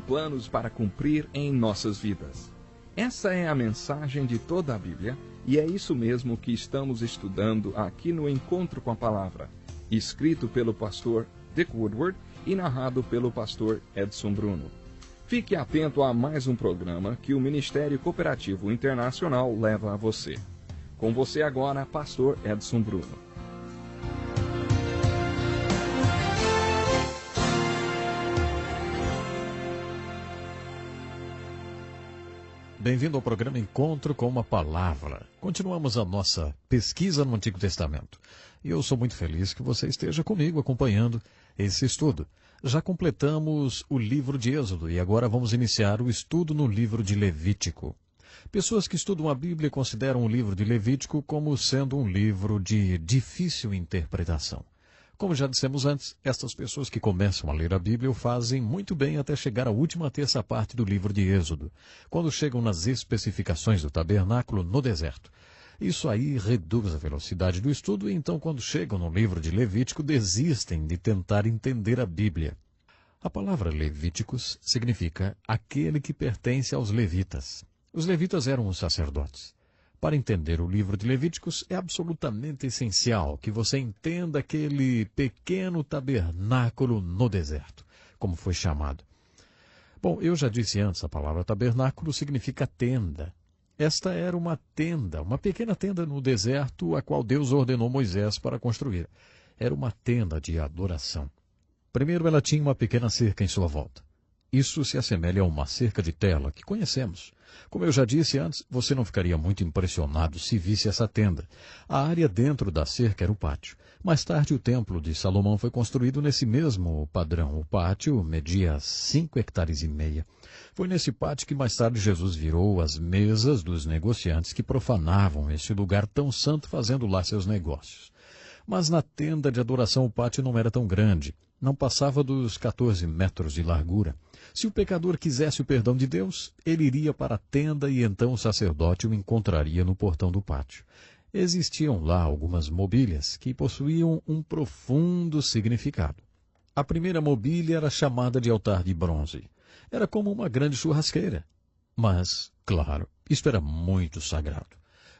planos para cumprir em nossas vidas. Essa é a mensagem de toda a Bíblia, e é isso mesmo que estamos estudando aqui no Encontro com a Palavra, escrito pelo pastor Dick Woodward e narrado pelo pastor Edson Bruno. Fique atento a mais um programa que o Ministério Cooperativo Internacional leva a você. Com você agora, pastor Edson Bruno. Bem-vindo ao programa Encontro com uma Palavra. Continuamos a nossa pesquisa no Antigo Testamento. E eu sou muito feliz que você esteja comigo acompanhando esse estudo. Já completamos o livro de Êxodo e agora vamos iniciar o estudo no livro de Levítico. Pessoas que estudam a Bíblia consideram o livro de Levítico como sendo um livro de difícil interpretação. Como já dissemos antes, estas pessoas que começam a ler a Bíblia o fazem muito bem até chegar à última terça parte do livro de Êxodo, quando chegam nas especificações do tabernáculo no deserto. Isso aí reduz a velocidade do estudo e então, quando chegam no livro de Levítico, desistem de tentar entender a Bíblia. A palavra Levíticos significa aquele que pertence aos levitas. Os levitas eram os sacerdotes. Para entender o livro de Levíticos, é absolutamente essencial que você entenda aquele pequeno tabernáculo no deserto, como foi chamado. Bom, eu já disse antes, a palavra tabernáculo significa tenda. Esta era uma tenda, uma pequena tenda no deserto, a qual Deus ordenou Moisés para construir. Era uma tenda de adoração. Primeiro, ela tinha uma pequena cerca em sua volta. Isso se assemelha a uma cerca de tela que conhecemos. Como eu já disse antes, você não ficaria muito impressionado se visse essa tenda. A área dentro da cerca era o pátio. Mais tarde, o templo de Salomão foi construído nesse mesmo padrão. O pátio media 5 hectares e meio. Foi nesse pátio que mais tarde Jesus virou as mesas dos negociantes que profanavam este lugar tão santo fazendo lá seus negócios. Mas na tenda de adoração o pátio não era tão grande. Não passava dos 14 metros de largura. Se o pecador quisesse o perdão de Deus, ele iria para a tenda e então o sacerdote o encontraria no portão do pátio. Existiam lá algumas mobílias que possuíam um profundo significado. A primeira mobília era chamada de altar de bronze. Era como uma grande churrasqueira. Mas, claro, isto era muito sagrado.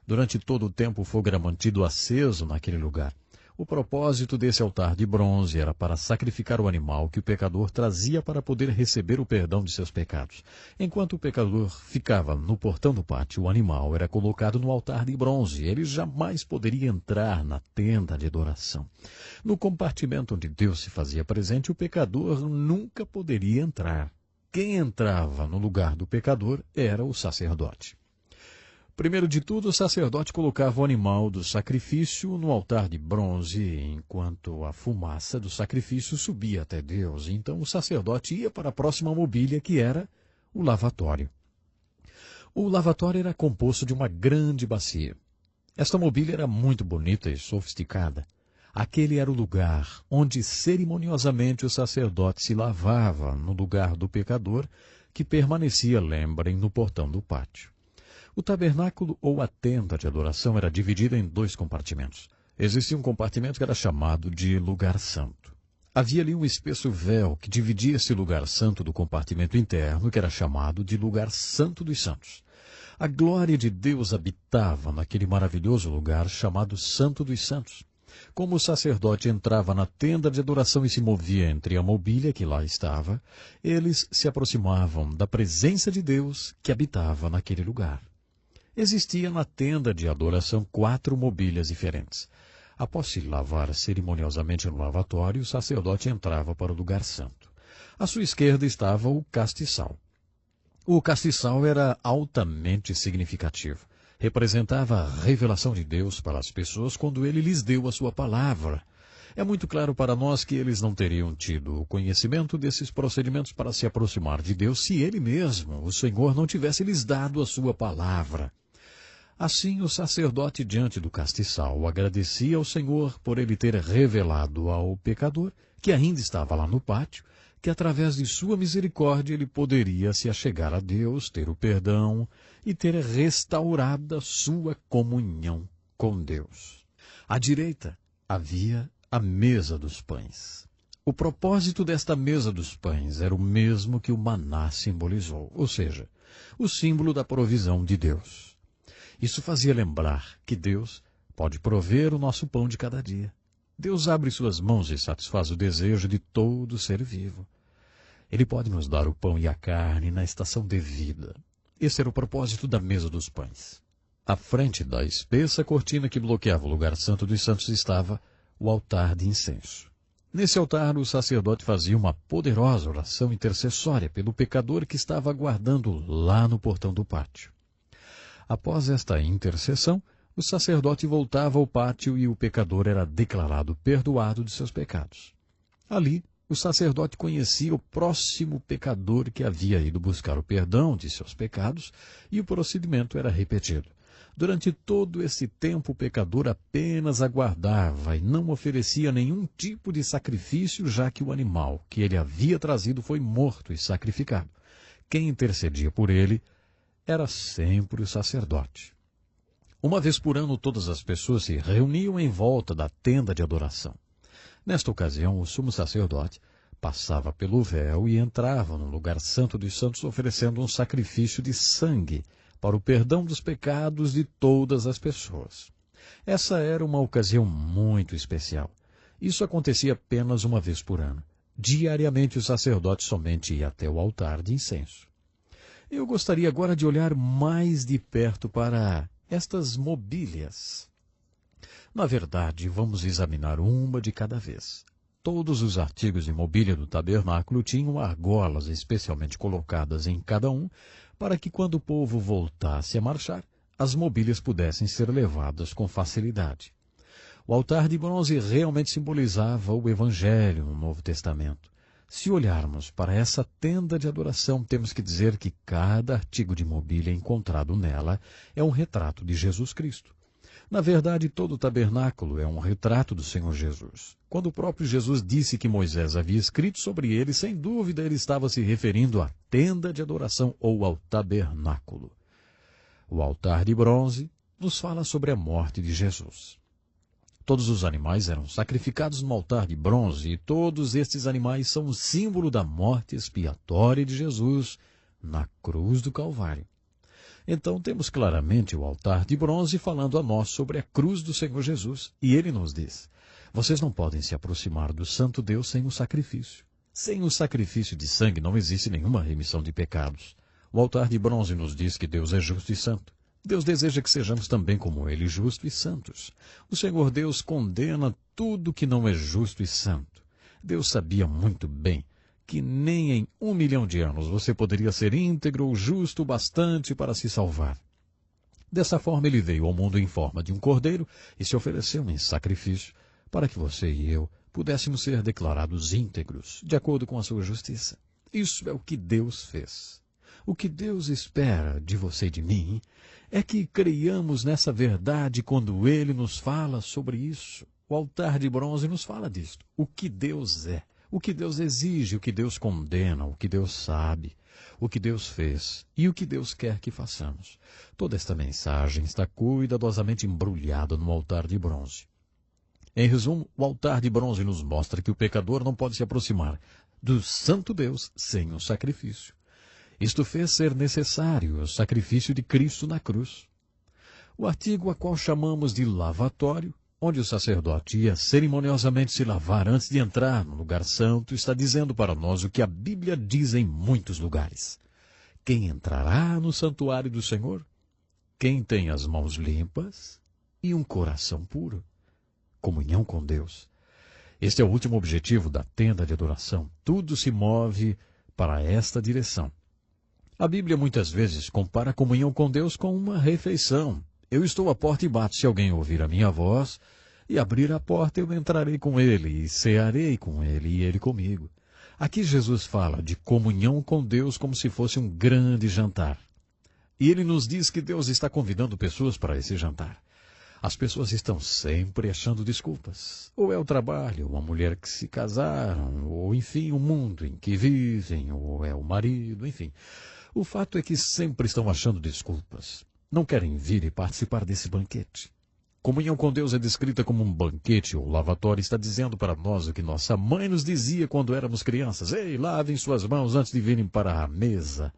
Durante todo o tempo o fogo era mantido aceso naquele lugar. O propósito desse altar de bronze era para sacrificar o animal que o pecador trazia para poder receber o perdão de seus pecados. Enquanto o pecador ficava no portão do pátio, o animal era colocado no altar de bronze. Ele jamais poderia entrar na tenda de adoração. No compartimento onde Deus se fazia presente, o pecador nunca poderia entrar. Quem entrava no lugar do pecador era o sacerdote. Primeiro de tudo, o sacerdote colocava o animal do sacrifício no altar de bronze, enquanto a fumaça do sacrifício subia até Deus. Então o sacerdote ia para a próxima mobília, que era o lavatório. O lavatório era composto de uma grande bacia. Esta mobília era muito bonita e sofisticada. Aquele era o lugar onde cerimoniosamente o sacerdote se lavava no lugar do pecador, que permanecia, lembrem, no portão do pátio. O tabernáculo ou a tenda de adoração era dividida em 2 compartimentos. Existia um compartimento que era chamado de lugar santo. Havia ali um espesso véu que dividia esse lugar santo do compartimento interno, que era chamado de lugar santo dos santos. A glória de Deus habitava naquele maravilhoso lugar chamado Santo dos Santos. Como o sacerdote entrava na tenda de adoração e se movia entre a mobília que lá estava, eles se aproximavam da presença de Deus que habitava naquele lugar. Existia na tenda de adoração 4 mobílias diferentes. Após se lavar cerimoniosamente no lavatório, o sacerdote entrava para o lugar santo. À sua esquerda estava o castiçal. O castiçal era altamente significativo. Representava a revelação de Deus para as pessoas quando ele lhes deu a sua palavra. É muito claro para nós que eles não teriam tido o conhecimento desses procedimentos para se aproximar de Deus se ele mesmo, o Senhor, não tivesse lhes dado a sua palavra. Assim, o sacerdote diante do castiçal agradecia ao Senhor por ele ter revelado ao pecador, que ainda estava lá no pátio, que através de sua misericórdia ele poderia se achegar a Deus, ter o perdão e ter restaurada sua comunhão com Deus. À direita havia a mesa dos pães. O propósito desta mesa dos pães era o mesmo que o maná simbolizou, ou seja, o símbolo da provisão de Deus. Isso fazia lembrar que Deus pode prover o nosso pão de cada dia. Deus abre suas mãos e satisfaz o desejo de todo ser vivo. Ele pode nos dar o pão e a carne na estação devida. Esse era o propósito da mesa dos pães. À frente da espessa cortina que bloqueava o lugar santo dos santos estava o altar de incenso. Nesse altar, o sacerdote fazia uma poderosa oração intercessória pelo pecador que estava aguardando lá no portão do pátio. Após esta intercessão, o sacerdote voltava ao pátio e o pecador era declarado perdoado de seus pecados. Ali, o sacerdote conhecia o próximo pecador que havia ido buscar o perdão de seus pecados e o procedimento era repetido. Durante todo esse tempo, o pecador apenas aguardava e não oferecia nenhum tipo de sacrifício, já que o animal que ele havia trazido foi morto e sacrificado. Quem intercedia por ele era sempre o sacerdote. Uma vez por ano, todas as pessoas se reuniam em volta da tenda de adoração. Nesta ocasião, o sumo sacerdote passava pelo véu e entrava no lugar santo dos santos oferecendo um sacrifício de sangue para o perdão dos pecados de todas as pessoas. Essa era uma ocasião muito especial. Isso acontecia apenas uma vez por ano. Diariamente o sacerdote somente ia até o altar de incenso. Eu gostaria agora de olhar mais de perto para estas mobílias. Na verdade, vamos examinar uma de cada vez. Todos os artigos de mobília do tabernáculo tinham argolas especialmente colocadas em cada um, para que quando o povo voltasse a marchar, as mobílias pudessem ser levadas com facilidade. O altar de bronze realmente simbolizava o Evangelho no Novo Testamento. Se olharmos para essa tenda de adoração, temos que dizer que cada artigo de mobília encontrado nela é um retrato de Jesus Cristo. Na verdade, todo o tabernáculo é um retrato do Senhor Jesus. Quando o próprio Jesus disse que Moisés havia escrito sobre ele, sem dúvida ele estava se referindo à tenda de adoração ou ao tabernáculo. O altar de bronze nos fala sobre a morte de Jesus. Todos os animais eram sacrificados no altar de bronze e todos estes animais são o símbolo da morte expiatória de Jesus na cruz do Calvário. Então temos claramente o altar de bronze falando a nós sobre a cruz do Senhor Jesus. E ele nos diz, vocês não podem se aproximar do santo Deus sem o sacrifício. Sem o sacrifício de sangue não existe nenhuma remissão de pecados. O altar de bronze nos diz que Deus é justo e santo. Deus deseja que sejamos também como ele, justos e santos. O Senhor Deus condena tudo que não é justo e santo. Deus sabia muito bem que nem em 1 milhão de anos você poderia ser íntegro ou justo o bastante para se salvar. Dessa forma ele veio ao mundo em forma de um cordeiro e se ofereceu em sacrifício para que você e eu pudéssemos ser declarados íntegros, de acordo com a sua justiça. Isso é o que Deus fez. O que Deus espera de você e de mim é que creiamos nessa verdade quando ele nos fala sobre isso. O altar de bronze nos fala disto. O que Deus é. O que Deus exige, o que Deus condena, o que Deus sabe, o que Deus fez e o que Deus quer que façamos. Toda esta mensagem está cuidadosamente embrulhada no altar de bronze. Em resumo, o altar de bronze nos mostra que o pecador não pode se aproximar do santo Deus sem o sacrifício. Isto fez ser necessário o sacrifício de Cristo na cruz. O artigo a qual chamamos de lavatório, onde o sacerdote ia cerimoniosamente se lavar antes de entrar no lugar santo, está dizendo para nós o que a Bíblia diz em muitos lugares. Quem entrará no santuário do Senhor? Quem tem as mãos limpas e um coração puro. Comunhão com Deus. Este é o último objetivo da tenda de adoração. Tudo se move para esta direção. A Bíblia muitas vezes compara a comunhão com Deus com uma refeição. Eu estou à porta e bato. Se alguém ouvir a minha voz e abrir a porta, eu entrarei com ele e cearei com ele e ele comigo. Aqui Jesus fala de comunhão com Deus como se fosse um grande jantar. E ele nos diz que Deus está convidando pessoas para esse jantar. As pessoas estão sempre achando desculpas. Ou é o trabalho, ou a mulher que se casaram, ou enfim, o mundo em que vivem, ou é o marido, enfim. O fato é que sempre estão achando desculpas. Não querem vir e participar desse banquete. Comunhão com Deus é descrita como um banquete ou lavatório. Está dizendo para nós o que nossa mãe nos dizia quando éramos crianças. Ei, lavem suas mãos antes de virem para a mesa.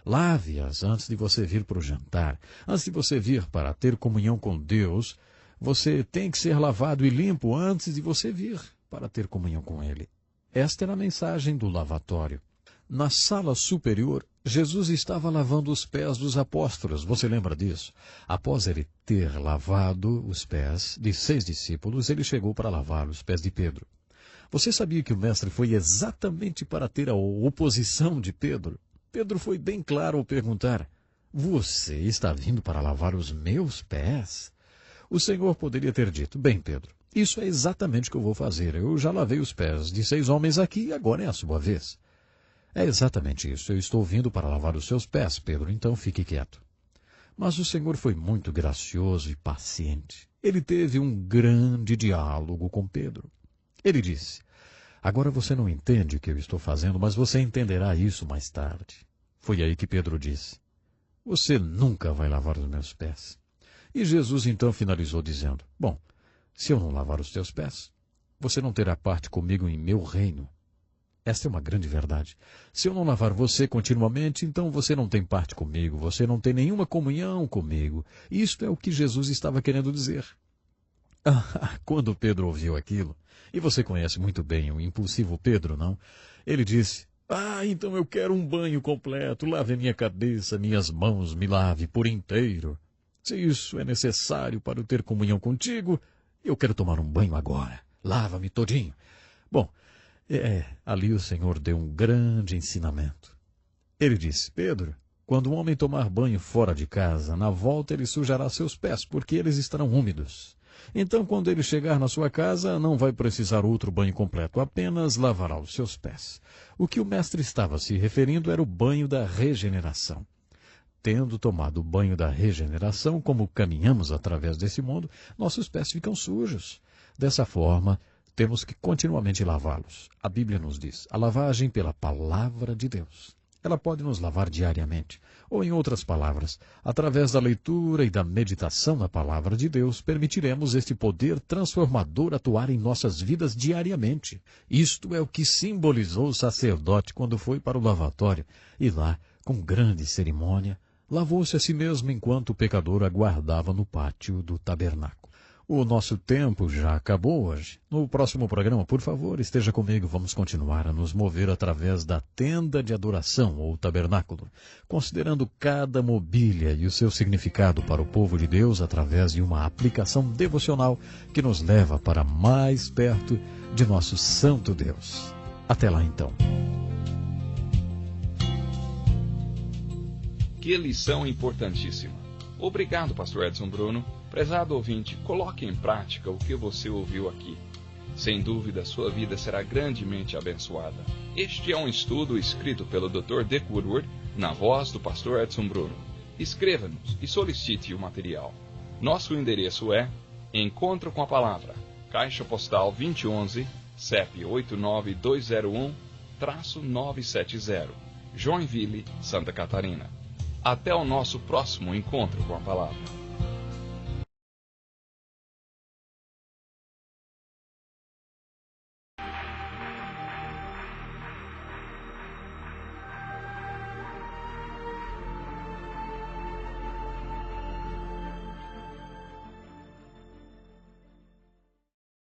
Lave-as antes de você vir para o jantar. Antes de você vir para ter comunhão com Deus, você tem que ser lavado e limpo antes de você vir para ter comunhão com Ele. Esta era a mensagem do lavatório. Na sala superior, Jesus estava lavando os pés dos apóstolos. Você lembra disso? Após ele ter lavado os pés de 6 discípulos, ele chegou para lavar os pés de Pedro. Você sabia que o mestre foi exatamente para ter a oposição de Pedro? Pedro foi bem claro ao perguntar: você está vindo para lavar os meus pés? O Senhor poderia ter dito: bem, Pedro, isso é exatamente o que eu vou fazer. Eu já lavei os pés de 6 homens aqui e agora é a sua vez. É exatamente isso. Eu estou vindo para lavar os seus pés, Pedro, então fique quieto. Mas o Senhor foi muito gracioso e paciente. Ele teve um grande diálogo com Pedro. Ele disse: agora você não entende o que eu estou fazendo, mas você entenderá isso mais tarde. Foi aí que Pedro disse: você nunca vai lavar os meus pés. E Jesus então finalizou dizendo: bom, se eu não lavar os teus pés, você não terá parte comigo em meu reino. Esta é uma grande verdade. Se eu não lavar você continuamente, então você não tem parte comigo, você não tem nenhuma comunhão comigo. Isto é o que Jesus estava querendo dizer. Quando Pedro ouviu aquilo, e você conhece muito bem o impulsivo Pedro, não? Ele disse: então eu quero um banho completo, lave a minha cabeça, minhas mãos, me lave por inteiro. Se isso é necessário para eu ter comunhão contigo, eu quero tomar um banho agora. Lava-me todinho. Bom, ali o Senhor deu um grande ensinamento. Ele disse: Pedro, quando um homem tomar banho fora de casa, na volta ele sujará seus pés, porque eles estarão úmidos. Então, quando ele chegar na sua casa, não vai precisar outro banho completo, apenas lavará os seus pés. O que o mestre estava se referindo era o banho da regeneração. Tendo tomado o banho da regeneração, como caminhamos através desse mundo, nossos pés ficam sujos. Dessa forma, temos que continuamente lavá-los. A Bíblia nos diz: a lavagem pela palavra de Deus. Ela pode nos lavar diariamente. Ou, em outras palavras, através da leitura e da meditação na palavra de Deus, permitiremos este poder transformador atuar em nossas vidas diariamente. Isto é o que simbolizou o sacerdote quando foi para o lavatório e lá, com grande cerimônia, lavou-se a si mesmo enquanto o pecador aguardava no pátio do tabernáculo. O nosso tempo já acabou hoje. No próximo programa, por favor, esteja comigo. Vamos continuar a nos mover através da tenda de adoração ou tabernáculo, considerando cada mobília e o seu significado para o povo de Deus através de uma aplicação devocional que nos leva para mais perto de nosso santo Deus. Até lá, então. Que lição importantíssima. Obrigado, pastor Edson Bruno. Prezado ouvinte, coloque em prática o que você ouviu aqui. Sem dúvida, sua vida será grandemente abençoada. Este é um estudo escrito pelo Dr. Dick Woodward, na voz do pastor Edson Bruno. Escreva-nos e solicite o material. Nosso endereço é Encontro com a Palavra, Caixa Postal 2011, CEP 89201-970, Joinville, Santa Catarina. Até o nosso próximo Encontro com a Palavra.